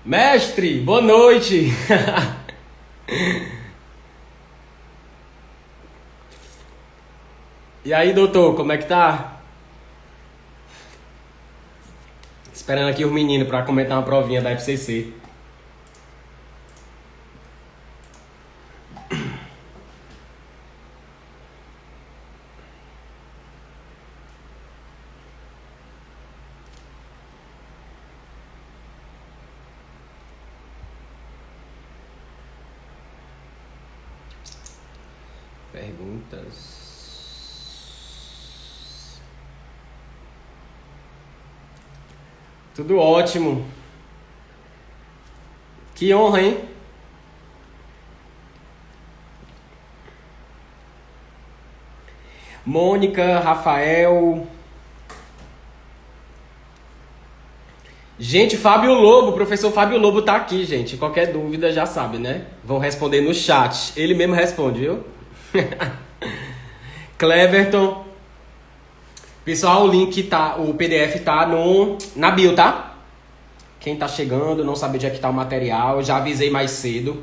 Mestre, boa noite! E aí, doutor, como é que tá? Esperando aqui os meninos pra comentar uma provinha da FCC. Perguntas. Tudo ótimo. Que honra, hein? Mônica, Rafael. Gente, Fábio Lobo, o professor Fábio Lobo tá aqui, gente. Qualquer dúvida já sabe, né? Vão responder no chat. Ele mesmo responde, viu? Cleverton. Pessoal, o link tá, o PDF tá na bio, tá? Quem tá chegando, não sabe onde é que tá o material, já avisei mais cedo.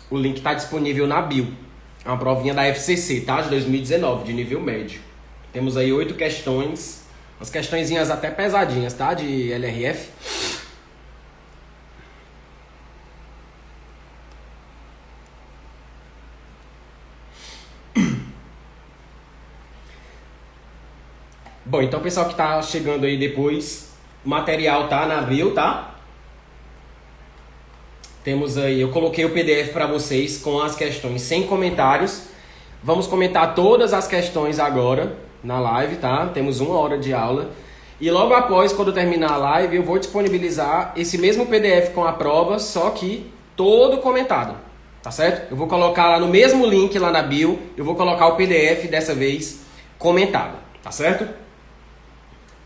O link tá disponível na bio. É uma provinha da FCC, tá? De 2019, de nível médio. Temos aí 8 questões. Umas questõezinhas até pesadinhas, tá? De LRF. Bom, então o pessoal que tá chegando aí depois, o material tá na bio, tá? Temos aí, eu coloquei o PDF para vocês com as questões sem comentários. Vamos comentar todas as questões agora na live, tá? Temos 1 hora de aula. E logo após, quando terminar a live, eu vou disponibilizar esse mesmo PDF com a prova, só que todo comentado, tá certo? Eu vou colocar lá no mesmo link lá na bio, eu vou colocar o PDF dessa vez comentado, tá certo?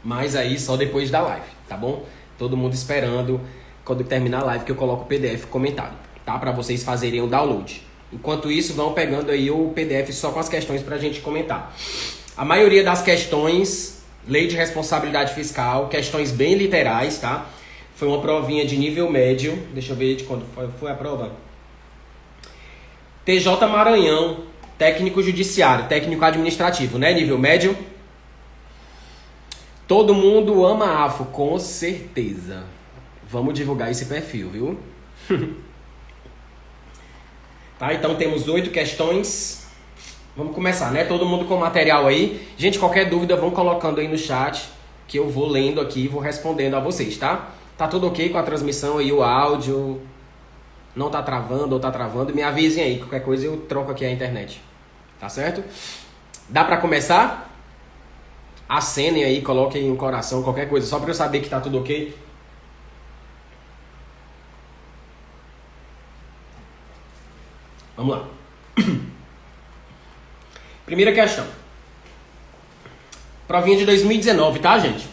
Mas aí só depois da live, tá bom? Todo mundo esperando quando terminar a live que eu coloco o PDF comentado, tá? Para vocês fazerem o download. Enquanto isso, vão pegando aí o PDF só com as questões pra gente comentar. A maioria das questões, lei de responsabilidade fiscal, questões bem literais, tá? Foi uma provinha de nível médio. Deixa eu ver de quando foi a prova. TJ Maranhão, técnico judiciário, técnico administrativo, né? Nível médio. Todo mundo ama a AFO, com certeza. Vamos divulgar esse perfil, viu? Tá, então temos 8 questões. Vamos começar, né? Todo mundo com material aí. Gente, qualquer dúvida vão colocando aí no chat, que eu vou lendo aqui e vou respondendo a vocês, tá? Tá tudo ok com a transmissão aí, o áudio? Não tá travando ou tá travando? Me avisem aí, qualquer coisa eu troco aqui a internet. Tá certo? Dá pra começar? Acenem aí, coloquem um coração, qualquer coisa, só pra eu saber que tá tudo ok. Vamos lá. Primeira questão. Provinha de 2019, tá, gente?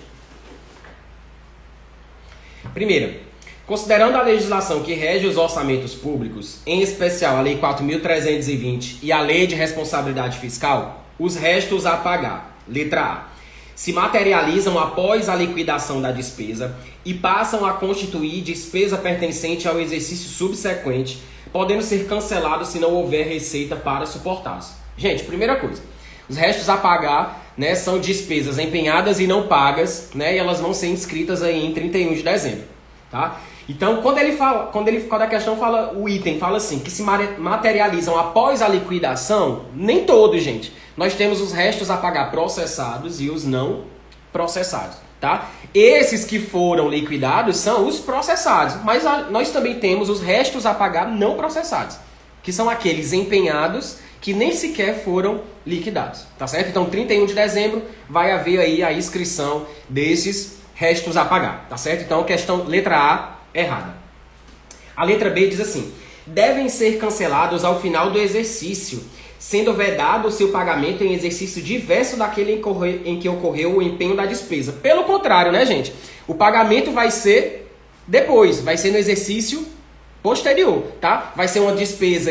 Primeira. Considerando a legislação que rege os orçamentos públicos, em especial a Lei 4.320 e a Lei de Responsabilidade Fiscal, os restos a pagar, letra A, se materializam após a liquidação da despesa e passam a constituir despesa pertencente ao exercício subsequente, podendo ser cancelados se não houver receita para suportá-los. Gente, primeira coisa, os restos a pagar, né, são despesas empenhadas e não pagas, né, e elas vão ser inscritas aí em 31 de dezembro, tá? Então, quando a questão fala, o item fala assim, que se materializam após a liquidação, nem todos, gente. Nós temos os restos a pagar processados e os não processados, tá? Esses que foram liquidados são os processados, mas nós também temos os restos a pagar não processados, que são aqueles empenhados que nem sequer foram liquidados, tá certo? Então, 31 de dezembro vai haver aí a inscrição desses restos a pagar, tá certo? Então, questão letra A, errada. A letra B diz assim: devem ser cancelados ao final do exercício, sendo vedado o seu pagamento em exercício diverso daquele em que ocorreu o empenho da despesa. Pelo contrário, né, gente? O pagamento vai ser depois, vai ser no exercício posterior, tá? Vai ser uma despesa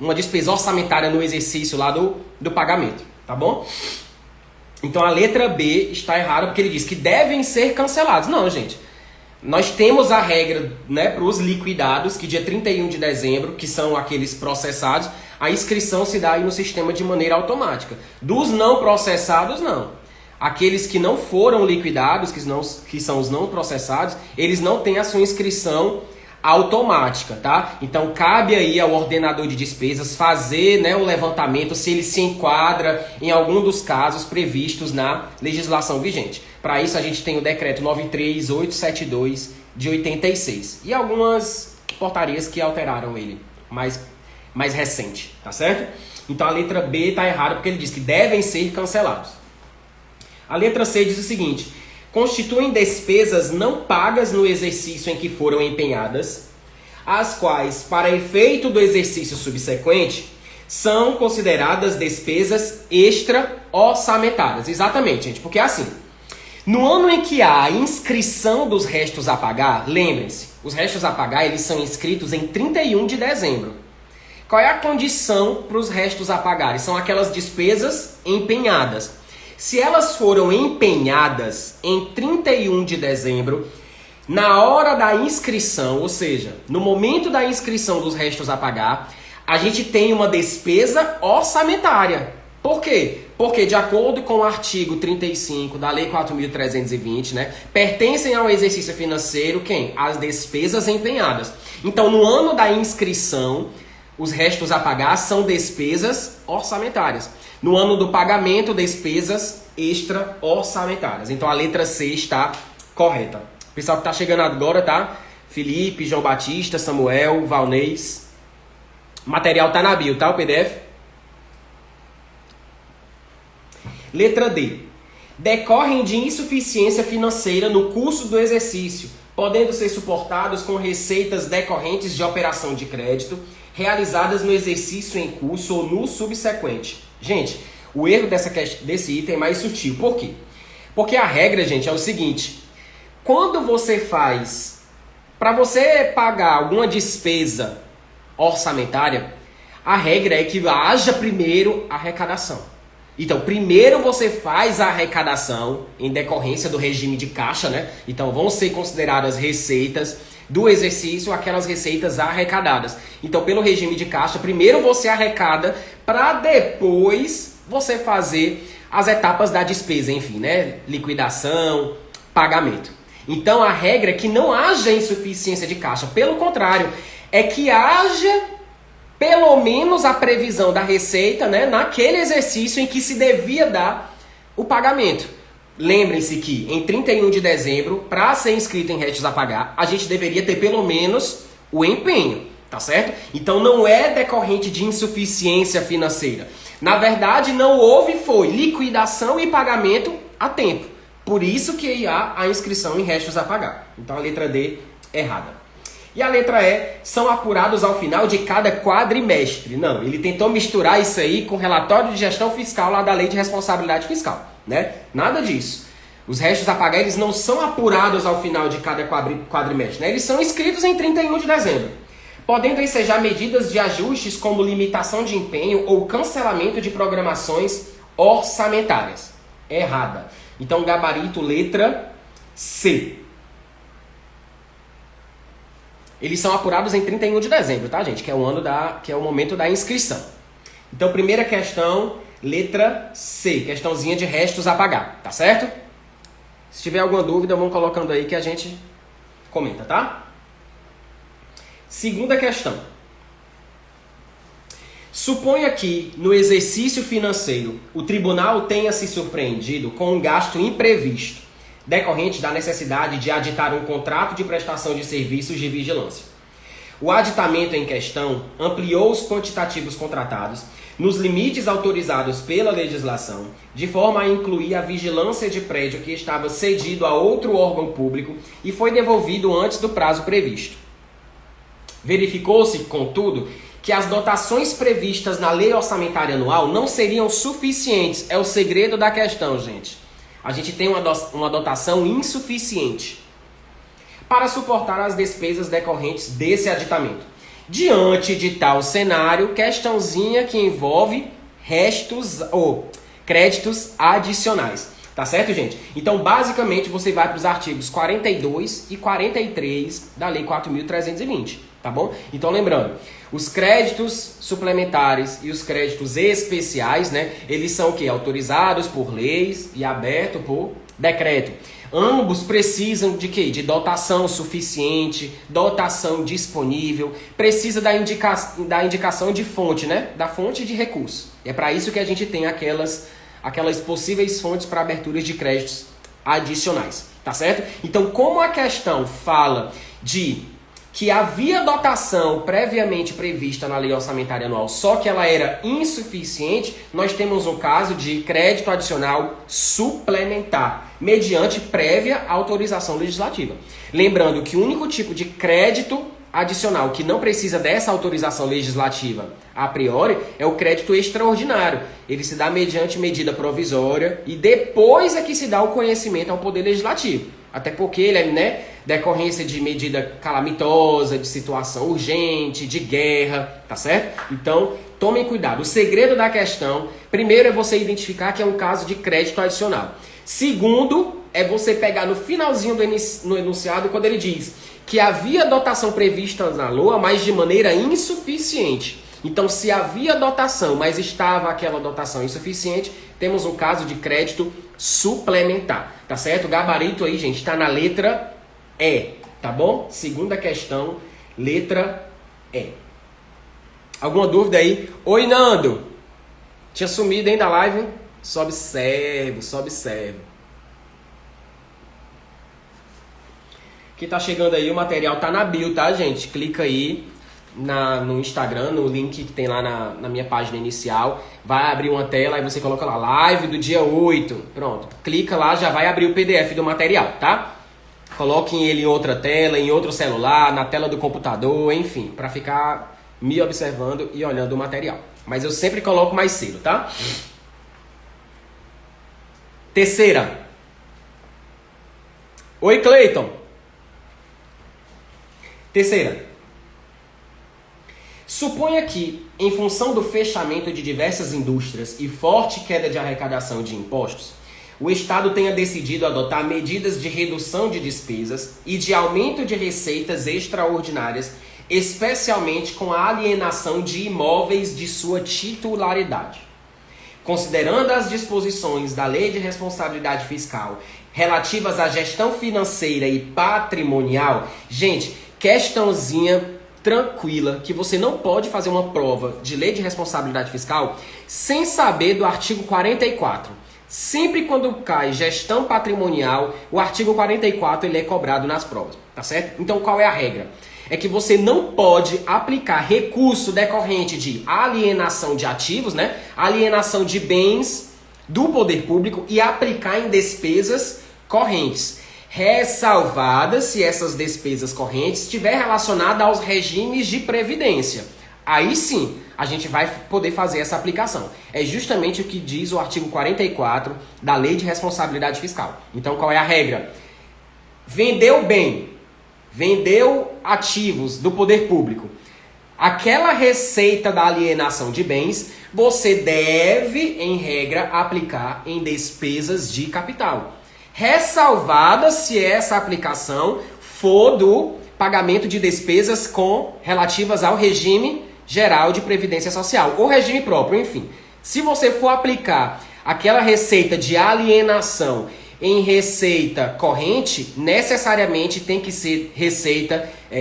uma despesa orçamentária no exercício lá do pagamento, tá bom? Então a letra B está errada porque ele diz que devem ser cancelados. Não, gente. Nós temos a regra, né, para os liquidados, que dia 31 de dezembro, que são aqueles processados, a inscrição se dá aí no sistema de maneira automática. Dos não processados, não. Aqueles que não foram liquidados, que são os não processados, eles não têm a sua inscrição automática, tá? Então cabe aí ao ordenador de despesas fazer, né, o levantamento se ele se enquadra em algum dos casos previstos na legislação vigente. Para isso a gente tem o decreto 93872 de 86 e algumas portarias que alteraram ele, mais recente, tá certo? Então a letra B está errada porque ele diz que devem ser cancelados. A letra C diz o seguinte: constituem despesas não pagas no exercício em que foram empenhadas, as quais, para efeito do exercício subsequente, são consideradas despesas extra-orçamentárias. Exatamente, gente, porque é assim. No ano em que há a inscrição dos restos a pagar, lembrem-se, os restos a pagar eles são inscritos em 31 de dezembro. Qual é a condição para os restos a pagar? São aquelas despesas empenhadas. Se elas foram empenhadas em 31 de dezembro, na hora da inscrição, ou seja, no momento da inscrição dos restos a pagar, a gente tem uma despesa orçamentária. Por quê? Porque, de acordo com o artigo 35 da Lei 4.320, né, pertencem ao exercício financeiro quem? As despesas empenhadas. Então, no ano da inscrição, os restos a pagar são despesas orçamentárias. No ano do pagamento, despesas extra-orçamentárias. Então a letra C está correta. Pessoal que está chegando agora, tá? Felipe, João Batista, Samuel, Valnês. O material tá na bio, tá? O PDF. Letra D. Decorrem de insuficiência financeira no curso do exercício, podendo ser suportados com receitas decorrentes de operação de crédito realizadas no exercício em curso ou no subsequente. Gente, o erro desse item é mais sutil. Por quê? Porque a regra, gente, é o seguinte. Quando você faz... Para você pagar alguma despesa orçamentária, a regra é que haja primeiro arrecadação. Então, primeiro você faz a arrecadação em decorrência do regime de caixa, né? Então, vão ser consideradas receitas do exercício, aquelas receitas arrecadadas. Então, pelo regime de caixa, primeiro você arrecada para depois você fazer as etapas da despesa, enfim, né? Liquidação, pagamento. Então, a regra é que não haja insuficiência de caixa. Pelo contrário, é que haja pelo menos a previsão da receita, né, naquele exercício em que se devia dar o pagamento. Lembrem-se que em 31 de dezembro, para ser inscrito em restos a pagar, a gente deveria ter pelo menos o empenho, tá certo? Então não é decorrente de insuficiência financeira. Na verdade, não houve foi liquidação e pagamento a tempo. Por isso que há a inscrição em restos a pagar. Então a letra D é errada. E a letra E, são apurados ao final de cada quadrimestre. Não, ele tentou misturar isso aí com o relatório de gestão fiscal lá da Lei de Responsabilidade Fiscal, né? Nada disso. Os restos a pagar, eles não são apurados ao final de cada quadrimestre, né? Eles são inscritos em 31 de dezembro. Podendo ensejar medidas de ajustes como limitação de empenho ou cancelamento de programações orçamentárias. Errada. Então, gabarito, letra C. Eles são apurados em 31 de dezembro, tá, gente? Que é o momento da inscrição. Então, primeira questão, letra C. Questãozinha de restos a pagar, tá certo? Se tiver alguma dúvida, vão colocando aí que a gente comenta, tá? Segunda questão. Suponha que, no exercício financeiro, o tribunal tenha se surpreendido com um gasto imprevisto, decorrente da necessidade de aditar um contrato de prestação de serviços de vigilância. O aditamento em questão ampliou os quantitativos contratados nos limites autorizados pela legislação, de forma a incluir a vigilância de prédio que estava cedido a outro órgão público e foi devolvido antes do prazo previsto. Verificou-se, contudo, que as dotações previstas na Lei Orçamentária Anual não seriam suficientes. É o segredo da questão, gente. A gente tem uma dotação insuficiente para suportar as despesas decorrentes desse aditamento. Diante de tal cenário, questãozinha que envolve restos ou créditos adicionais. Tá certo, gente? Então, basicamente, você vai para os artigos 42 e 43 da Lei 4.320, tá bom? Então, lembrando, os créditos suplementares e os créditos especiais, né? Eles são o quê? Autorizados por leis e abertos por decreto. Ambos precisam de quê? De dotação suficiente, dotação disponível, precisa da indicação de fonte, né? Da fonte de recurso. É para isso que a gente tem aquelas possíveis fontes para aberturas de créditos adicionais, tá certo? Então, como a questão fala de que havia dotação previamente prevista na lei orçamentária anual, só que ela era insuficiente, nós temos um caso de crédito adicional suplementar, mediante prévia autorização legislativa. Lembrando que o único tipo de crédito adicional que não precisa dessa autorização legislativa a priori é o crédito extraordinário. Ele se dá mediante medida provisória e depois é que se dá o conhecimento ao Poder Legislativo. Até porque ele é, né, decorrência de medida calamitosa, de situação urgente, de guerra, tá certo? Então, tomem cuidado. O segredo da questão, primeiro é você identificar que é um caso de crédito adicional. Segundo, é você pegar no finalzinho no enunciado quando ele diz que havia dotação prevista na LOA, mas de maneira insuficiente. Então, se havia dotação, mas estava aquela dotação insuficiente, temos um caso de crédito suplementar, tá certo? O gabarito aí, gente, está na letra E, tá bom? Segunda questão, letra E. Alguma dúvida aí? Oi, Nando! Tinha sumido aí da live? Só observo, só observo. Que tá chegando aí, o material tá na bio, tá, gente? Clica aí no Instagram, no link que tem lá na minha página inicial. Vai abrir uma tela, aí você coloca lá, live do dia 8. Pronto, clica lá, já vai abrir o PDF do material, tá? Coloquem ele em outra tela, em outro celular, na tela do computador, enfim, pra ficar me observando e olhando o material. Mas eu sempre coloco mais cedo, tá? Terceira. Oi, Cleiton. Terceira. Suponha que, em função do fechamento de diversas indústrias e forte queda de arrecadação de impostos, o Estado tenha decidido adotar medidas de redução de despesas e de aumento de receitas extraordinárias, especialmente com a alienação de imóveis de sua titularidade. Considerando as disposições da Lei de Responsabilidade Fiscal relativas à gestão financeira e patrimonial, gente, questãozinha tranquila, que você não pode fazer uma prova de Lei de Responsabilidade Fiscal sem saber do artigo 44. Sempre quando cai gestão patrimonial, o artigo 44 ele é cobrado nas provas, tá certo? Então qual é a regra? É que você não pode aplicar recurso decorrente de alienação de ativos, né? Alienação de bens do poder público e aplicar em despesas correntes. Ressalvadas se essas despesas correntes estiver relacionada aos regimes de previdência. Aí sim, a gente vai poder fazer essa aplicação. É justamente o que diz o artigo 44 da Lei de Responsabilidade Fiscal. Então, qual é a regra? Vendeu bem, vendeu ativos do poder público. Aquela receita da alienação de bens, você deve, em regra, aplicar em despesas de capital. Ressalvada se essa aplicação for do pagamento de despesas relativas ao regime geral de previdência social, ou regime próprio, enfim. Se você for aplicar aquela receita de alienação em receita corrente, necessariamente tem que ser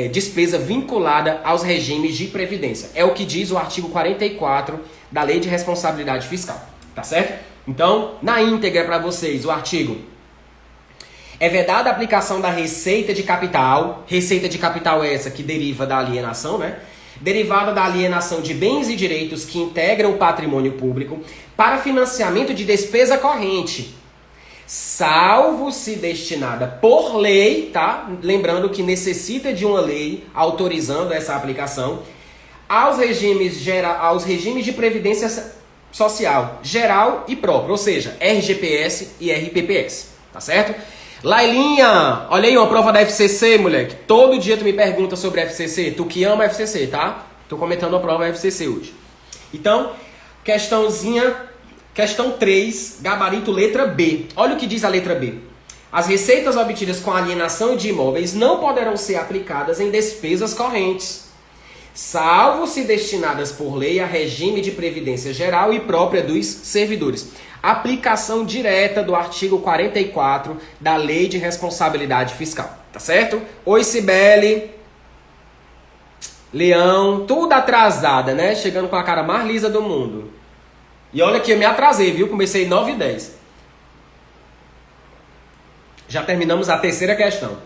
despesa vinculada aos regimes de previdência. É o que diz o artigo 44 da Lei de Responsabilidade Fiscal, tá certo? Então, na íntegra para vocês, o artigo: é vedada a aplicação da receita de capital essa que deriva da alienação, né? Derivada da alienação de bens e direitos que integram o patrimônio público para financiamento de despesa corrente, salvo se destinada por lei, tá? Lembrando que necessita de uma lei autorizando essa aplicação aos regimes de previdência social geral e próprio, ou seja, RGPS e RPPS, tá certo? Lailinha, olha aí uma prova da FCC, moleque. Todo dia tu me pergunta sobre a FCC. Tu que ama a FCC, tá? Tô comentando a prova da FCC hoje. Então, questãozinha Questão 3, gabarito letra B. Olha o que diz a letra B. As receitas obtidas com alienação de imóveis não poderão ser aplicadas em despesas correntes, salvo se destinadas por lei a regime de previdência geral e própria dos servidores. Aplicação direta do artigo 44 da Lei de Responsabilidade Fiscal. Tá certo? Oi, Cibele. Leão, tudo atrasada, né? Chegando com a cara mais lisa do mundo. E olha que eu me atrasei, viu? Comecei 9h10. Já terminamos a terceira questão.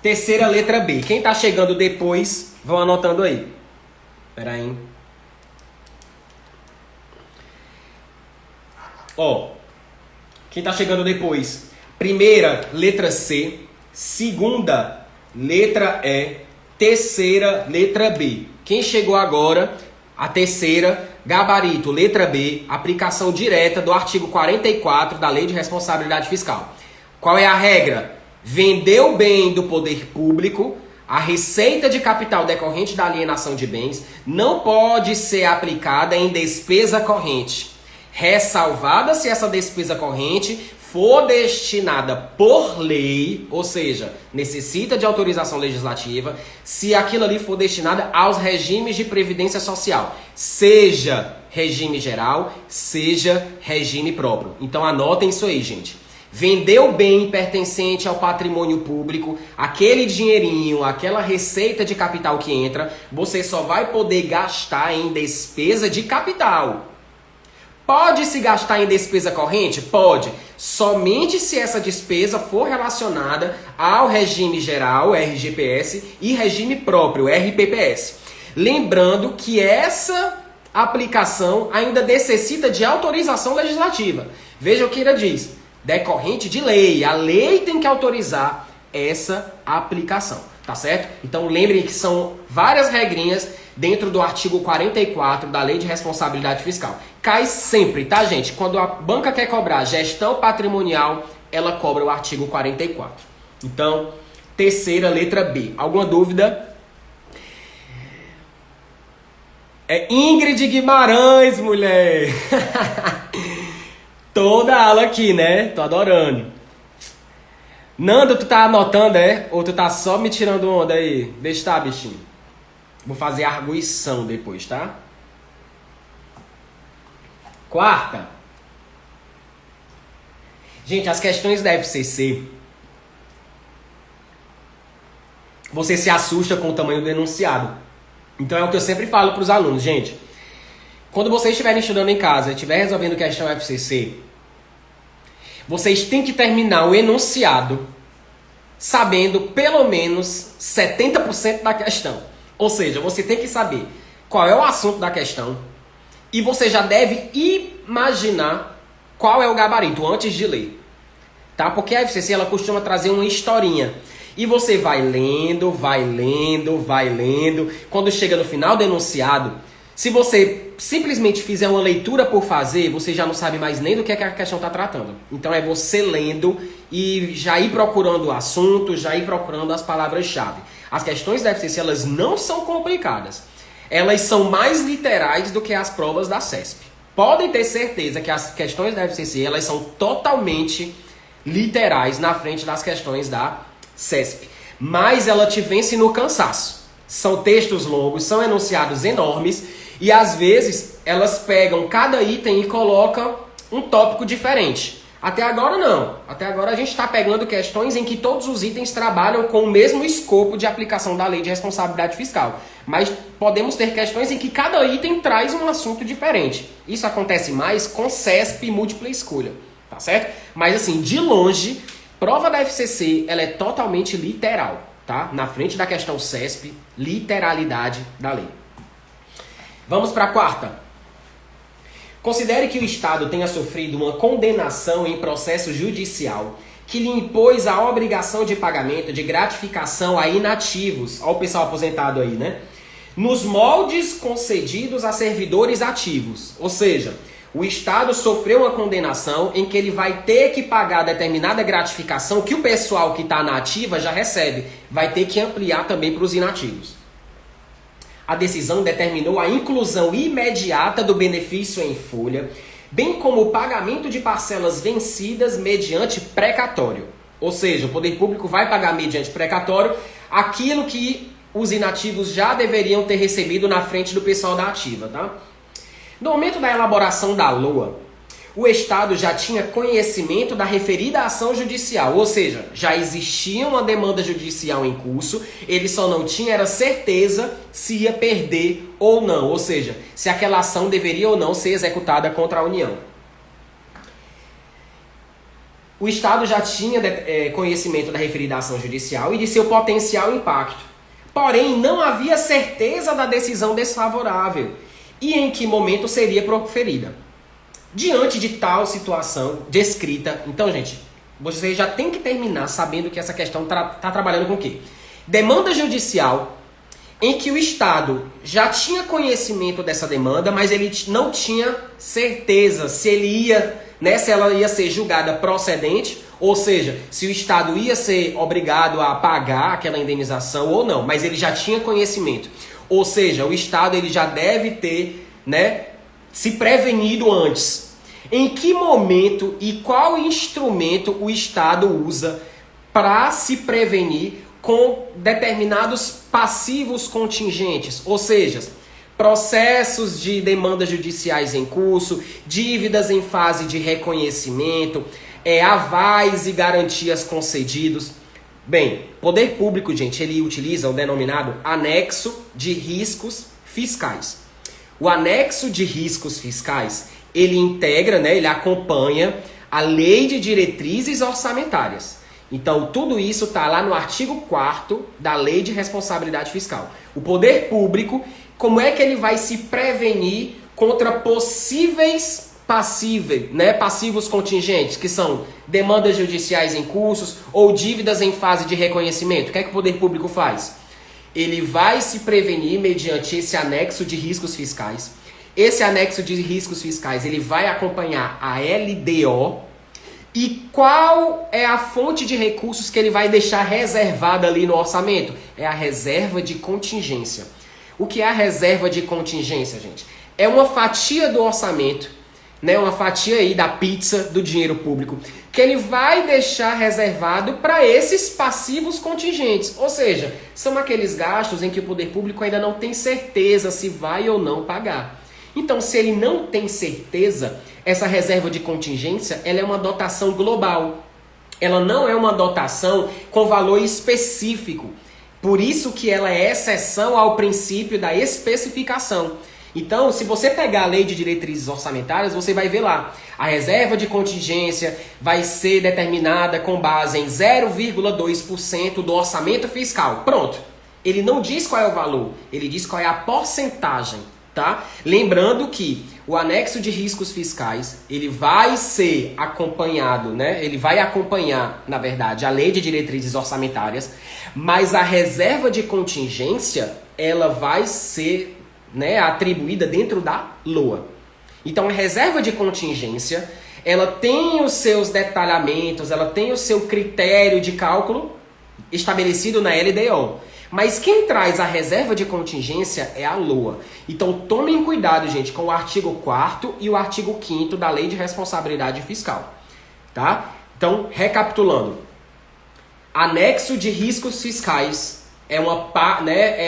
Terceira letra B. Quem tá chegando depois, vão anotando aí. Espera aí. Ó. Quem tá chegando depois? Primeira, letra C. Segunda, letra E. Terceira, letra B. Quem chegou agora, a terceira, gabarito, letra B, aplicação direta do artigo 44 da Lei de Responsabilidade Fiscal. Qual é a regra? Vendeu bem do poder público, a receita de capital decorrente da alienação de bens não pode ser aplicada em despesa corrente, ressalvada se essa despesa corrente for destinada por lei, ou seja, necessita de autorização legislativa, se aquilo ali for destinada aos regimes de previdência social, seja regime geral, seja regime próprio. Então anotem isso aí, gente. Vendeu bem pertencente ao patrimônio público, aquele dinheirinho, aquela receita de capital que entra, você só vai poder gastar em despesa de capital. Pode se gastar em despesa corrente? Pode. Somente se essa despesa for relacionada ao regime geral, RGPS, e regime próprio, RPPS. Lembrando que essa aplicação ainda necessita de autorização legislativa. Veja o que ele diz. Decorrente de lei. A lei tem que autorizar essa aplicação. Tá certo? Então lembrem que são várias regrinhas dentro do artigo 44 da Lei de Responsabilidade Fiscal. Cai sempre, tá, gente? Quando a banca quer cobrar gestão patrimonial, ela cobra o artigo 44. Então, terceira, letra B. Alguma dúvida? É Ingrid Guimarães, mulher! Toda aula aqui, né? Tô adorando. Nando, tu tá anotando, é? Ou tu tá só me tirando onda aí? Deixa estar, bichinho. Vou fazer arguição depois, tá? Quarta. Gente, as questões da FCC, você se assusta com o tamanho do enunciado. Então é o que eu sempre falo para os alunos, gente. Quando vocês estiverem estudando em casa e estiverem resolvendo questão FCC, vocês têm que terminar o enunciado sabendo pelo menos 70% da questão. Ou seja, você tem que saber qual é o assunto da questão e você já deve imaginar qual é o gabarito antes de ler. Tá? Porque a FCC ela costuma trazer uma historinha. E você vai lendo, vai lendo, vai lendo. Quando chega no final do enunciado, se você simplesmente fizer uma leitura por fazer, você já não sabe mais nem do que a questão está tratando. Então é você lendo e já ir procurando o assunto, já ir procurando as palavras-chave. As questões da FCC, elas não são complicadas. Elas são mais literais do que as provas da CESP. Podem ter certeza que as questões da FCC, elas são totalmente literais na frente das questões da CESP. Mas ela te vence no cansaço. São textos longos, são enunciados enormes e às vezes elas pegam cada item e colocam um tópico diferente. Até agora não. Até agora a gente está pegando questões em que todos os itens trabalham com o mesmo escopo de aplicação da Lei de Responsabilidade Fiscal. Mas podemos ter questões em que cada item traz um assunto diferente. Isso acontece mais com CESP e múltipla escolha. Tá certo? Mas assim, de longe, prova da FCC, ela é totalmente literal, tá? Na frente da questão CESP, literalidade da lei. Vamos para a quarta. Considere que o Estado tenha sofrido uma condenação em processo judicial que lhe impôs a obrigação de pagamento de gratificação a inativos, ao pessoal aposentado aí, né? Nos moldes concedidos a servidores ativos, ou seja, o Estado sofreu uma condenação em que ele vai ter que pagar determinada gratificação que o pessoal que está na ativa já recebe. Vai ter que ampliar também para os inativos. A decisão determinou a inclusão imediata do benefício em folha bem como o pagamento de parcelas vencidas mediante precatório. Ou seja, o poder público vai pagar mediante precatório aquilo que os inativos já deveriam ter recebido na frente do pessoal da ativa, tá? No momento da elaboração da LOA, o Estado já tinha conhecimento da referida ação judicial, ou seja, já existia uma demanda judicial em curso, ele só não tinha era certeza se ia perder ou não, ou seja, se aquela ação deveria ou não ser executada contra a União. O Estado já tinha conhecimento da referida ação judicial e de seu potencial impacto, porém não havia certeza da decisão desfavorável e em que momento seria proferida. Diante de tal situação descrita, então, gente, você já tem que terminar sabendo que essa questão está trabalhando com o quê? Demanda judicial em que o Estado já tinha conhecimento dessa demanda, mas ele não tinha certeza se ele ia, né, se ela ia ser julgada procedente, ou seja, se o Estado ia ser obrigado a pagar aquela indenização ou não, mas ele já tinha conhecimento. Ou seja, o Estado ele já deve ter, né, se prevenido antes. Em que momento e qual instrumento o Estado usa para se prevenir com determinados passivos contingentes? Ou seja, processos de demandas judiciais em curso, dívidas em fase de reconhecimento, avais e garantias concedidos. Bem, poder público, gente, ele utiliza o denominado anexo de riscos fiscais. O anexo de riscos fiscais, ele integra, né, ele acompanha a Lei de Diretrizes Orçamentárias. Então, tudo isso está lá no artigo 4º da Lei de Responsabilidade Fiscal. O poder público, como é que ele vai se prevenir contra possíveis passivos contingentes, que são demandas judiciais em cursos ou dívidas em fase de reconhecimento? O que é que o poder público faz? Ele vai se prevenir mediante esse anexo de riscos fiscais. Esse anexo de riscos fiscais, ele vai acompanhar a LDO. E qual é a fonte de recursos que ele vai deixar reservada ali no orçamento? É a reserva de contingência. O que é a reserva de contingência, gente? É uma fatia do orçamento, né? Uma fatia aí da pizza do dinheiro público, que ele vai deixar reservado para esses passivos contingentes. Ou seja, são aqueles gastos em que o poder público ainda não tem certeza se vai ou não pagar. Então, se ele não tem certeza, essa reserva de contingência, ela é uma dotação global. Ela não é uma dotação com valor específico. Por isso que ela é exceção ao princípio da especificação. Então, se você pegar a Lei de Diretrizes Orçamentárias, você vai ver lá. A reserva de contingência vai ser determinada com base em 0,2% do orçamento fiscal. Pronto. Ele não diz qual é o valor, ele diz qual é a porcentagem. Tá? Lembrando que o anexo de riscos fiscais, ele vai ser acompanhado, né? Ele vai acompanhar, na verdade, a Lei de Diretrizes Orçamentárias, mas a reserva de contingência, ela vai ser, né, atribuída dentro da LOA. Então, a reserva de contingência, ela tem os seus detalhamentos, ela tem o seu critério de cálculo estabelecido na LDO. Mas quem traz a reserva de contingência é a LOA. Então tomem cuidado, gente, com o artigo 4º e o artigo 5º da Lei de Responsabilidade Fiscal. Tá? Então, recapitulando. Anexo de riscos fiscais é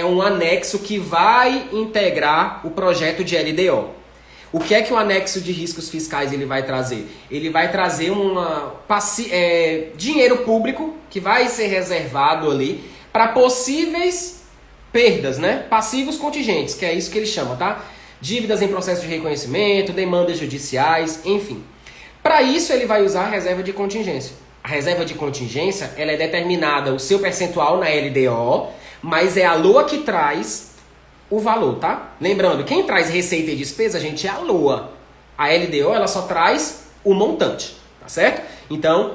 um anexo que vai integrar o projeto de LDO. O que é que o anexo de riscos fiscais ele vai trazer? Ele vai trazer dinheiro público que vai ser reservado ali para possíveis perdas, né? Passivos contingentes, que é isso que ele chama, tá? Dívidas em processo de reconhecimento, demandas judiciais, enfim. Para isso, ele vai usar a reserva de contingência. A reserva de contingência, ela é determinada, o seu percentual na LDO, mas é a LOA que traz o valor, tá? Lembrando, quem traz receita e despesa, gente, é a LOA. A LDO, ela só traz o montante, tá certo? Então,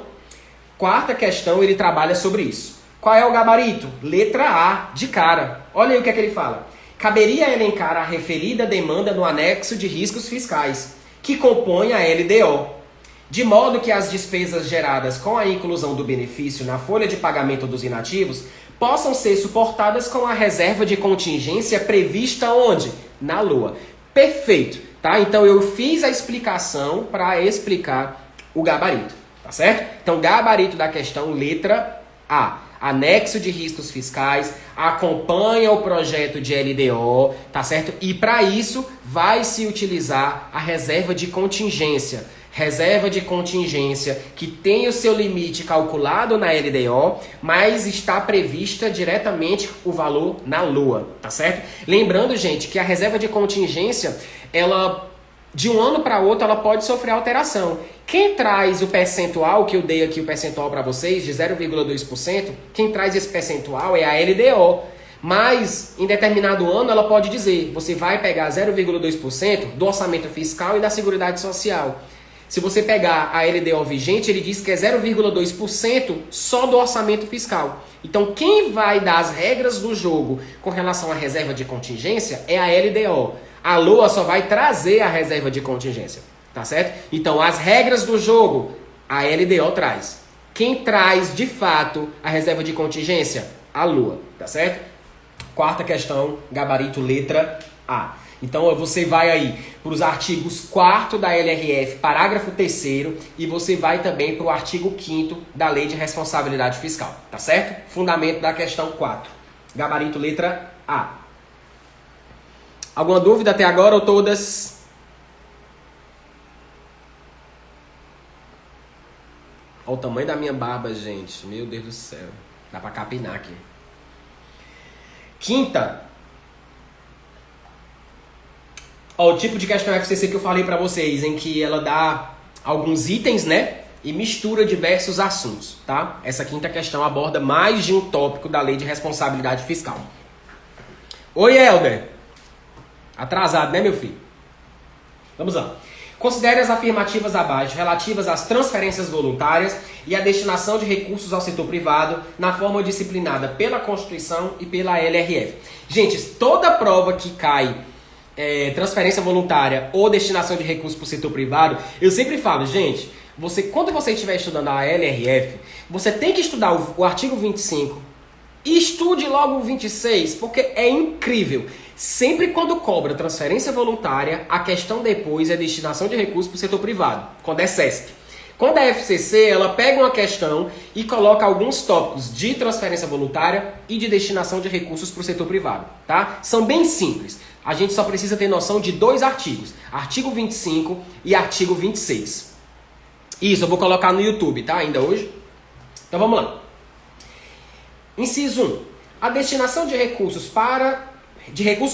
quarta questão, ele trabalha sobre isso. Qual é o gabarito? Letra A, de cara. Olha aí o que é que ele fala. Caberia elencar a referida demanda no anexo de riscos fiscais, que compõe a LDO, de modo que as despesas geradas com a inclusão do benefício na folha de pagamento dos inativos possam ser suportadas com a reserva de contingência prevista onde? Na LOA. Perfeito. tá? Então eu fiz a explicação para explicar o gabarito, tá certo? Então gabarito da questão, letra A. Anexo de riscos fiscais, acompanha o projeto de LDO, tá certo? E para isso vai se utilizar a reserva de contingência. Reserva de contingência que tem o seu limite calculado na LDO, mas está prevista diretamente o valor na LOA, tá certo? Lembrando, gente, que a reserva de contingência, ela de um ano para outro, ela pode sofrer alteração. Quem traz o percentual, que eu dei aqui o percentual para vocês, de 0,2%, quem traz esse percentual é a LDO. Mas, em determinado ano, ela pode dizer, você vai pegar 0,2% do orçamento fiscal e da Seguridade Social. Se você pegar a LDO vigente, ele diz que é 0,2% só do orçamento fiscal. Então, quem vai dar as regras do jogo com relação à reserva de contingência é a LDO. A LOA só vai trazer a reserva de contingência, tá certo? Então, as regras do jogo, a LDO traz. Quem traz, de fato, a reserva de contingência? A LOA, tá certo? Quarta questão, gabarito letra A. Então, você vai aí para os artigos 4º da LRF, parágrafo 3º, e você vai também para o artigo 5º da Lei de Responsabilidade Fiscal, tá certo? Fundamento da questão 4. Gabarito letra A. Alguma dúvida até agora ou todas? Olha o tamanho da minha barba, gente. Meu Deus do céu. Dá pra capinar aqui. Quinta. Ó, o tipo de questão FCC que eu falei pra vocês, em que ela dá alguns itens, né? E mistura diversos assuntos, tá? Essa quinta questão aborda mais de um tópico da Lei de Responsabilidade Fiscal. Oi, Helder. Atrasado, né, meu filho? Vamos lá. Considere as afirmativas abaixo relativas às transferências voluntárias e à destinação de recursos ao setor privado na forma disciplinada pela Constituição e pela LRF. Gente, toda prova que cai transferência voluntária ou destinação de recursos para o setor privado, eu sempre falo, gente, quando você estiver estudando a LRF, você tem que estudar o artigo 25 e estude logo o 26, porque é incrível. Sempre quando cobra transferência voluntária, a questão depois é destinação de recursos para o setor privado, quando é CESP. Quando é FCC, ela pega uma questão e coloca alguns tópicos de transferência voluntária e de destinação de recursos para o setor privado, tá? São bem simples. A gente só precisa ter noção de dois artigos, artigo 25 e artigo 26. Isso, eu vou colocar no YouTube, tá? Ainda hoje. Então vamos lá. Inciso 1. A destinação de recursos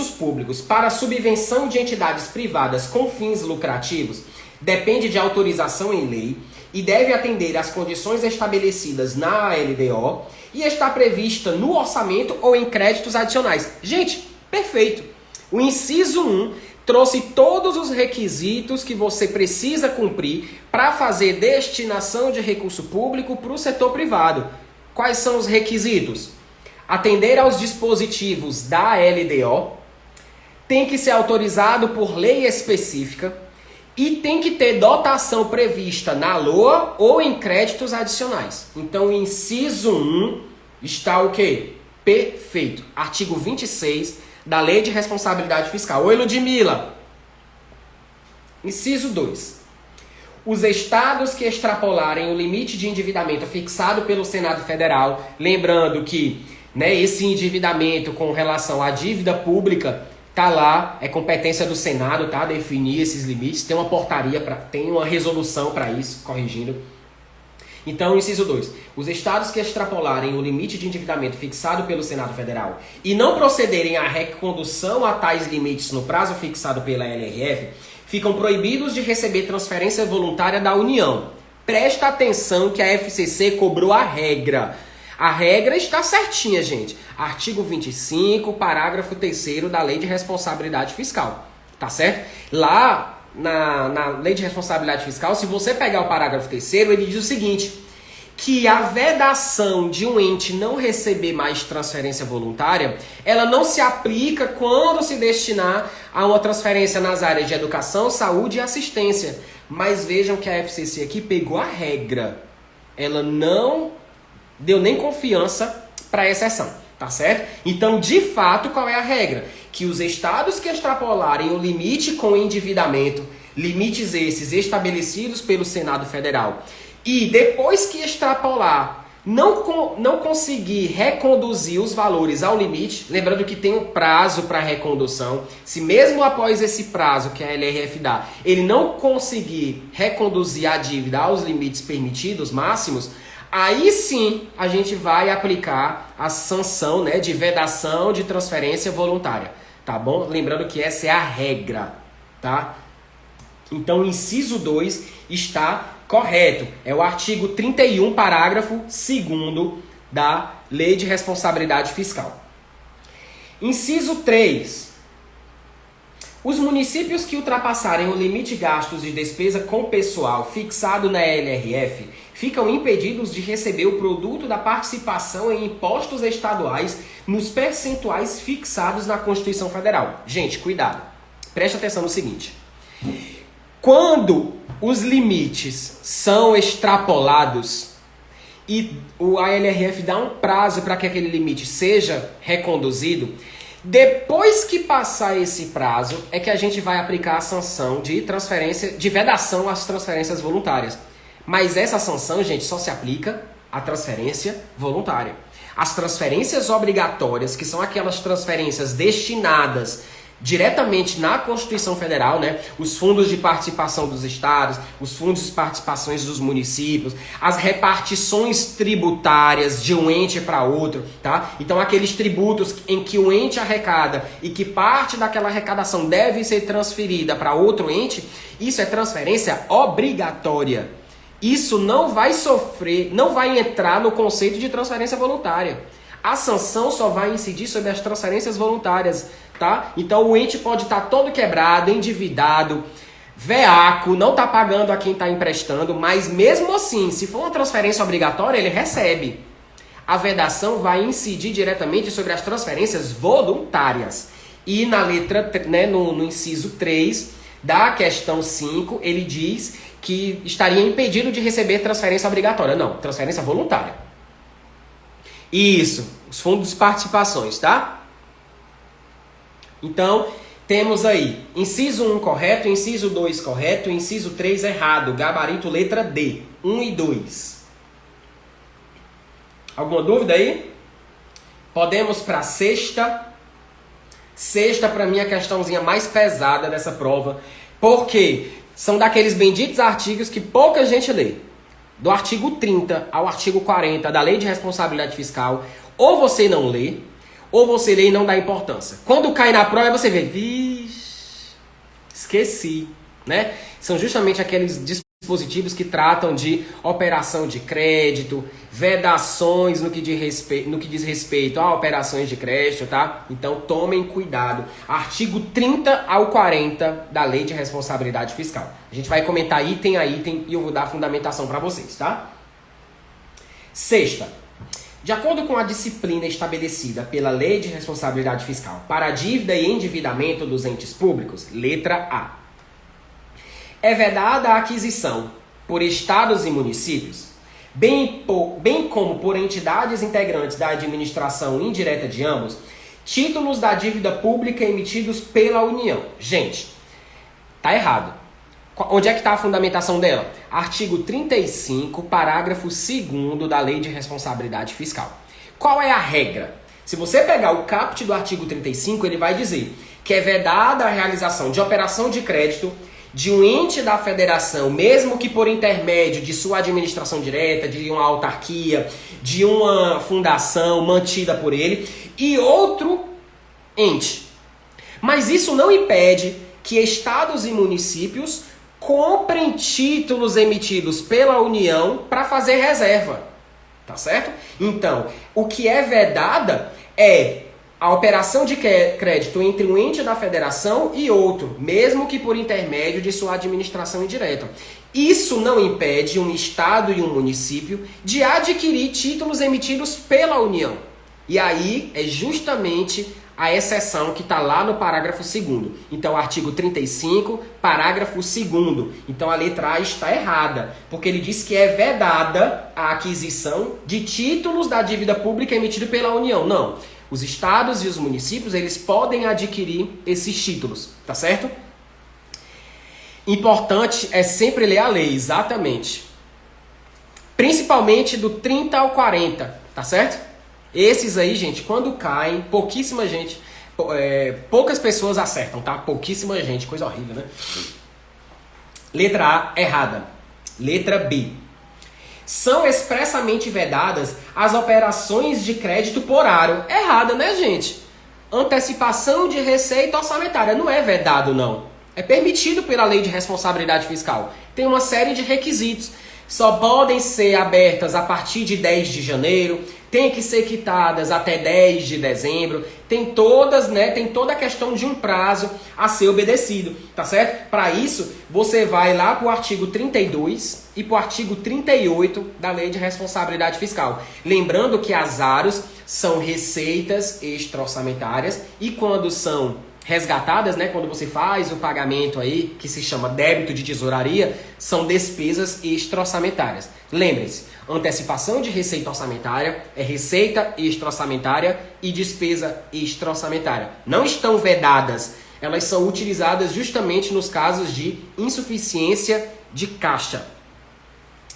públicos para subvenção de entidades privadas com fins lucrativos depende de autorização em lei e deve atender às condições estabelecidas na LDO e está prevista no orçamento ou em créditos adicionais. Gente, perfeito! O inciso 1 trouxe todos os requisitos que você precisa cumprir para fazer destinação de recurso público para o setor privado. Quais são os requisitos? Atender aos dispositivos da LDO, tem que ser autorizado por lei específica e tem que ter dotação prevista na LOA ou em créditos adicionais. Então, inciso 1 está o quê? Perfeito. Artigo 26 da Lei de Responsabilidade Fiscal. Oi, Ludmila. Inciso 2. Os estados que extrapolarem o limite de endividamento fixado pelo Senado Federal, lembrando que esse endividamento com relação à dívida pública tá lá, é competência do Senado, tá? Definir esses limites, tem uma portaria, tem uma resolução para isso, corrigindo. Então, inciso 2. Os estados que extrapolarem o limite de endividamento fixado pelo Senado Federal e não procederem à recondução a tais limites no prazo fixado pela LRF, ficam proibidos de receber transferência voluntária da União. Presta atenção que a FCC cobrou a regra. A regra está certinha, gente. Artigo 25, parágrafo 3º da Lei de Responsabilidade Fiscal. Tá certo? Lá na Lei de Responsabilidade Fiscal, se você pegar o parágrafo 3º, ele diz o seguinte, que a vedação de um ente não receber mais transferência voluntária, ela não se aplica quando se destinar a uma transferência nas áreas de educação, saúde e assistência. Mas vejam que a FCC aqui pegou a regra. Ela não deu nem confiança para a exceção, tá certo? Então, de fato, qual é a regra? que os estados que extrapolarem o limite com endividamento, limites esses estabelecidos pelo Senado Federal, e depois que extrapolar, não conseguir reconduzir os valores ao limite, lembrando que tem um prazo para recondução, se mesmo após esse prazo que a LRF dá, ele não conseguir reconduzir a dívida aos limites permitidos máximos, aí sim a gente vai aplicar a sanção, né, de vedação de transferência voluntária, tá bom? Lembrando que essa é a regra, tá? Então o inciso 2 está correto. É o artigo 31, parágrafo 2º da Lei de Responsabilidade Fiscal. Inciso 3. Os municípios que ultrapassarem o limite de gastos de despesa com pessoal fixado na LRF ficam impedidos de receber o produto da participação em impostos estaduais nos percentuais fixados na Constituição Federal. Gente, cuidado. Preste atenção no seguinte. Quando os limites são extrapolados e a LRF dá um prazo para que aquele limite seja reconduzido, depois que passar esse prazo é que a gente vai aplicar a sanção de transferência, de vedação às transferências voluntárias. Mas essa sanção, gente, só se aplica à transferência voluntária. As transferências obrigatórias, que são aquelas transferências destinadas diretamente na Constituição Federal, né? Os fundos de participação dos estados, os fundos de participações dos municípios, as repartições tributárias de um ente para outro, tá? Então aqueles tributos em que o ente arrecada e que parte daquela arrecadação deve ser transferida para outro ente, isso é transferência obrigatória. Isso não vai sofrer, não vai entrar no conceito de transferência voluntária. A sanção só vai incidir sobre as transferências voluntárias, tá? Então o ente pode estar todo quebrado, endividado, veaco, não está pagando a quem está emprestando, mas mesmo assim, se for uma transferência obrigatória, ele recebe. A vedação vai incidir diretamente sobre as transferências voluntárias. E na letra, né, no inciso 3 da questão 5, ele diz que estaria impedido de receber transferência obrigatória. Não, transferência voluntária. Isso, os fundos de participações, tá? Então, temos aí inciso 1 correto, inciso 2 correto, inciso 3 errado, gabarito letra D, 1 e 2. Alguma dúvida aí? Podemos para a sexta. Sexta, para mim, a questãozinha mais pesada dessa prova, porque são daqueles benditos artigos que pouca gente lê. Do artigo 30 ao artigo 40 da Lei de Responsabilidade Fiscal, ou você não lê, ou você lê e não dá importância. Quando cai na prova, você vê, vixe, esqueci, né? São justamente aqueles dispositivos que tratam de operação de crédito, vedações no que diz respeito a operações de crédito, tá? Então tomem cuidado. Artigo 30 ao 40 da Lei de Responsabilidade Fiscal. A gente vai comentar item a item e eu vou dar a fundamentação para vocês, tá? Sexta. De acordo com a disciplina estabelecida pela Lei de Responsabilidade Fiscal para a dívida e endividamento dos entes públicos, letra A, é vedada a aquisição por estados e municípios, bem como por entidades integrantes da administração indireta de ambos, títulos da dívida pública emitidos pela União. Gente, tá errado. Onde é que está a fundamentação dela? Artigo 35, parágrafo 2º da Lei de Responsabilidade Fiscal. Qual é a regra? Se você pegar o caput do artigo 35, ele vai dizer que é vedada a realização de operação de crédito de um ente da federação, mesmo que por intermédio de sua administração direta, de uma autarquia, de uma fundação mantida por ele, e outro ente. Mas isso não impede que estados e municípios comprem títulos emitidos pela União para fazer reserva, tá certo? Então, o que é vedada é a operação de crédito entre um ente da federação e outro, mesmo que por intermédio de sua administração indireta. Isso não impede um estado e um município de adquirir títulos emitidos pela União. E aí é justamente a exceção que está lá no parágrafo 2º. Então, artigo 35, parágrafo 2º. Então, a letra A está errada, porque ele diz que é vedada a aquisição de títulos da dívida pública emitida pela União. Não. Os estados e os municípios, eles podem adquirir esses títulos, tá certo? Importante é sempre ler a lei, exatamente. Principalmente do 30 ao 40, tá certo? Esses aí, gente, quando caem, poucas pessoas acertam, tá? Pouquíssima gente, coisa horrível, né? Letra A, errada. Letra B. São expressamente vedadas as operações de crédito por aro. Errada, né, gente? Antecipação de receita orçamentária. Não é vedado, não. É permitido pela Lei de Responsabilidade Fiscal. Tem uma série de requisitos. Só podem ser abertas a partir de 10 de janeiro. Tem que ser quitadas até 10 de dezembro. Tem toda a questão de um prazo a ser obedecido, tá certo? Para isso, você vai lá para o artigo 32 e para o artigo 38 da Lei de Responsabilidade Fiscal. Lembrando que as AROs são receitas extra-orçamentárias e quando são resgatadas, né, quando você faz o pagamento aí, que se chama débito de tesouraria, são despesas extra-orçamentárias. Lembre-se, antecipação de receita orçamentária é receita extra-orçamentária e despesa extra-orçamentária. Não estão vedadas, elas são utilizadas justamente nos casos de insuficiência de caixa.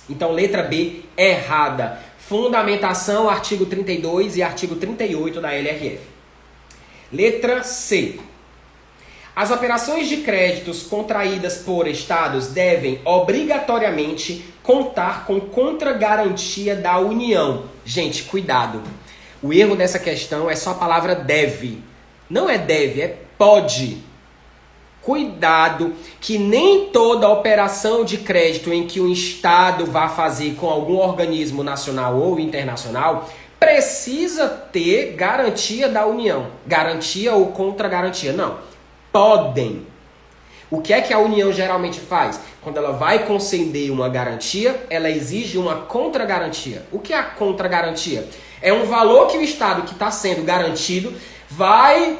Então, letra B, errada. Fundamentação, artigo 32 e artigo 38 da LRF. Letra C. As operações de créditos contraídas por estados devem obrigatoriamente contar com contragarantia da União. Gente, cuidado. O erro dessa questão é só a palavra deve. Não é deve, é pode. Cuidado que nem toda operação de crédito em que o estado vá fazer com algum organismo nacional ou internacional precisa ter garantia da União. Garantia ou contragarantia. Não. Podem. O que é que a União geralmente faz? Quando ela vai conceder uma garantia, ela exige uma contragarantia. O que é a contragarantia? É um valor que o Estado que está sendo garantido vai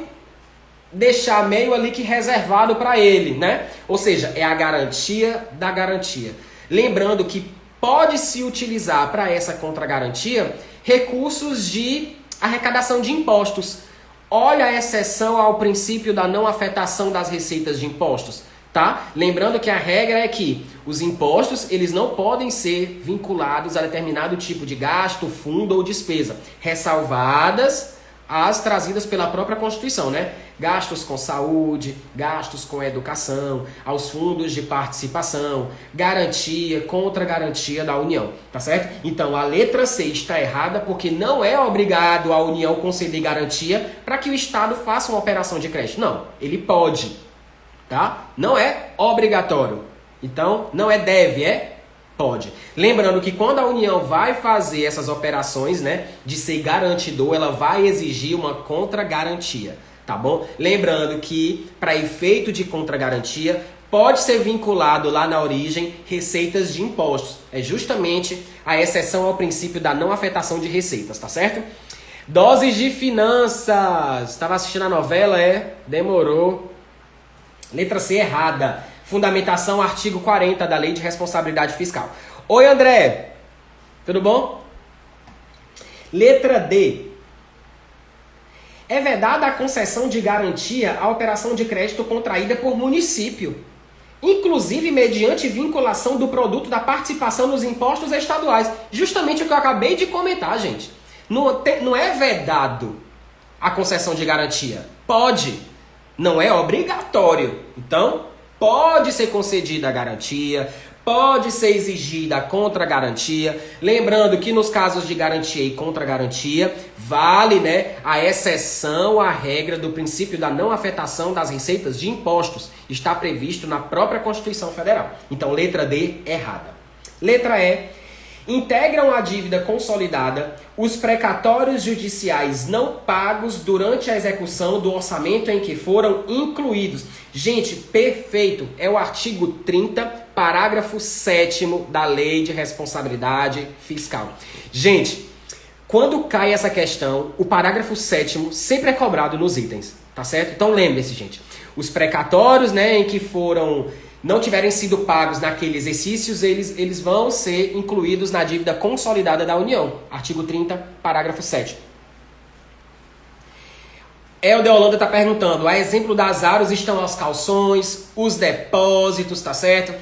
deixar meio ali que reservado para ele, né? Ou seja, é a garantia da garantia. Lembrando que pode-se utilizar para essa contragarantia recursos de arrecadação de impostos. Olha a exceção ao princípio da não afetação das receitas de impostos, tá? Lembrando que a regra é que os impostos, eles não podem ser vinculados a determinado tipo de gasto, fundo ou despesa, ressalvadas as trazidas pela própria Constituição, né? Gastos com saúde, gastos com educação, aos fundos de participação, garantia, contra-garantia da União, tá certo? Então a letra C está errada porque não é obrigado a União conceder garantia para que o Estado faça uma operação de crédito. Não, ele pode, tá? Não é obrigatório. Então não é deve, é pode. Lembrando que quando a União vai fazer essas operações, né, de ser garantidor, ela vai exigir uma contragarantia, tá bom? Lembrando que, para efeito de contragarantia, pode ser vinculado lá na origem receitas de impostos. É justamente a exceção ao princípio da não afetação de receitas, tá certo? Doses de finanças. Estava assistindo a novela, demorou. Letra C errada. Fundamentação, artigo 40 da Lei de Responsabilidade Fiscal. Oi, André. Tudo bom? Letra D. É vedada a concessão de garantia à operação de crédito contraída por município, inclusive mediante vinculação do produto da participação nos impostos estaduais. Justamente o que eu acabei de comentar, gente. Não é vedado a concessão de garantia. Pode. Não é obrigatório. Então, pode ser concedida a garantia, pode ser exigida a contragarantia. Lembrando que nos casos de garantia e contragarantia, vale, né, a exceção à regra do princípio da não afetação das receitas de impostos. Está previsto na própria Constituição Federal. Então, letra D, errada. Letra E. Integram a dívida consolidada os precatórios judiciais não pagos durante a execução do orçamento em que foram incluídos. Gente, perfeito! É o artigo 30, parágrafo 7º da Lei de Responsabilidade Fiscal. Gente, quando cai essa questão, o parágrafo 7º sempre é cobrado nos itens, tá certo? Então lembre-se, gente, os precatórios, né, em que não tiverem sido pagos naquele exercícios, eles vão ser incluídos na dívida consolidada da União. Artigo 30, parágrafo 7. Helder Holanda está perguntando, a exemplo das áreas estão as calções, os depósitos, tá certo?